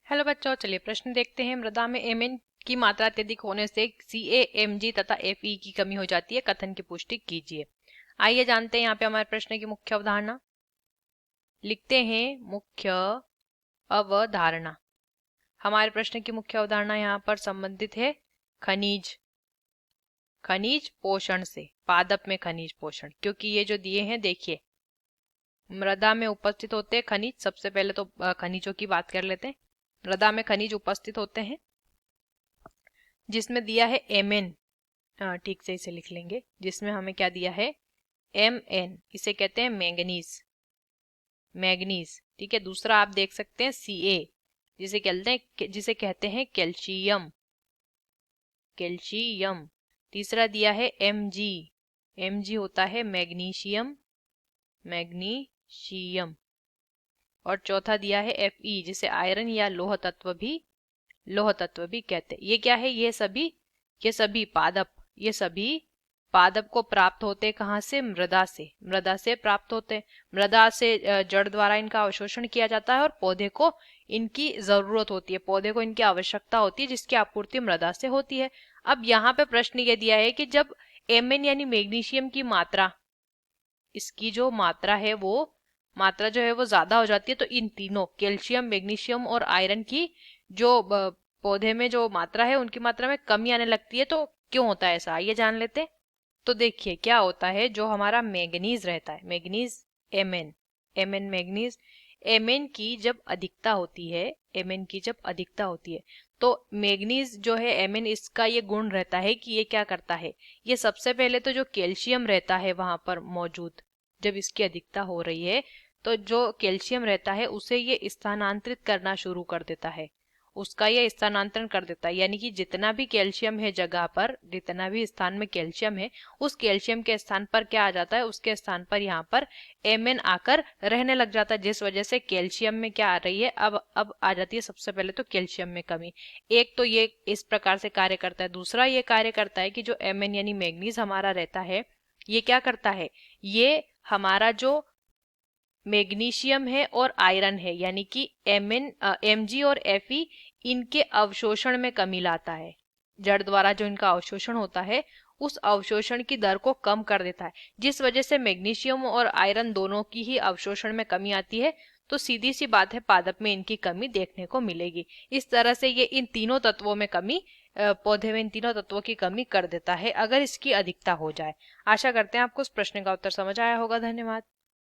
Hello बच्चों, चलिए प्रश्न देखते हैं। मृदा में Mn की मात्रा अत्यधिक होने से Ca, Mg तथा Fe की कमी हो जाती है, कथन की पुष्टि कीजिए। आइए जानते हैं यहाँ पे हमारे प्रश्न की मुख्य अवधारणा। लिखते हैं मुख्य अवधारणा। हमारे प्रश्न की मुख्य अवधारणा यहाँ पर संबंधित है खनिज खनिज पोषण से, पादप में खनिज पोषण। क्योंकि ये जो दिए हैं, देखिए मृदा में उपस्थित होते हैं खनिज। सबसे पहले तो खनिजों की बात कर लेते हैं। मृदा में खनिज उपस्थित होते हैं जिसमें दिया है Mn। ठीक से इसे लिख लेंगे। जिसमें हमें क्या दिया है, Mn, इसे कहते हैं मैंगनीज। मैग्नीज, ठीक है। दूसरा आप देख सकते हैं Ca, जिसे कहते हैं कैल्शियम। कैल्शियम। तीसरा दिया है Mg। Mg होता है मैग्नीशियम। मैग्नीशियम। और चौथा दिया है Fe, जिसे आयरन या लोह तत्व भी कहते हैं। ये क्या है, ये सभी पादप को प्राप्त होते कहाँ से, मृदा से प्राप्त होते हैं। मृदा से जड़ द्वारा इनका अवशोषण किया जाता है और पौधे को इनकी जरूरत होती है, पौधे को इनकी आवश्यकता होती है, जिसकी आपूर्ति मृदा से होती है। अब यहाँ पे प्रश्न ये दिया है कि जब Mn यानी मैग्नीशियम की मात्रा, इसकी जो मात्रा है वो ज्यादा हो जाती है, तो इन तीनों कैल्शियम, मैग्नीशियम और आयरन की जो पौधे में जो मात्रा है, उनकी मात्रा में कमी आने लगती है। तो क्यों होता है ऐसा, आइए जान लेते हैं। तो देखिए क्या होता है, जो हमारा मैग्नीज रहता है, मैग्नीज Mn मैग्नीज, Mn की जब अधिकता होती है, Mn की जब अधिकता होती है तो मैग्नीज जो है Mn, इसका ये गुण रहता है कि ये क्या करता है, ये सबसे पहले तो जो कैल्शियम रहता है वहां पर मौजूद, जब इसकी अधिकता हो रही है तो जो कैल्शियम रहता है उसे ये स्थानांतरित करना शुरू कर देता है, उसका ये स्थानांतरण कर देता है। यानी कि जितना भी कैल्शियम है जगह पर, जितना भी स्थान में कैल्शियम है, उस कैल्शियम के स्थान पर क्या आ जाता है, उसके स्थान पर यहाँ पर Mn आकर रहने लग जाता है, जिस वजह से कैल्शियम में क्या आ रही है, अब आ जाती है सबसे पहले तो कैल्शियम में कमी। एक तो ये इस प्रकार से कार्य करता है। दूसरा ये कार्य करता है कि जो Mn यानी मैग्नीज हमारा रहता है, ये क्या करता है, ये हमारा जो मैग्नीशियम है और आयरन है, यानी कि Mg और Fe, इनके अवशोषण में कमी लाता है। जड़ द्वारा जो इनका अवशोषण होता है, उस अवशोषण की दर को कम कर देता है, जिस वजह से मैग्नीशियम और आयरन दोनों की ही अवशोषण में कमी आती है। तो सीधी सी बात है, पादप में इनकी कमी देखने को मिलेगी। इस तरह से ये इन तीनों तत्वों में कमी, पौधे में इन तीनों तत्वों की कमी कर देता है, अगर इसकी अधिकता हो जाए। आशा करते हैं आपको इस प्रश्न का उत्तर समझ आया होगा। धन्यवाद।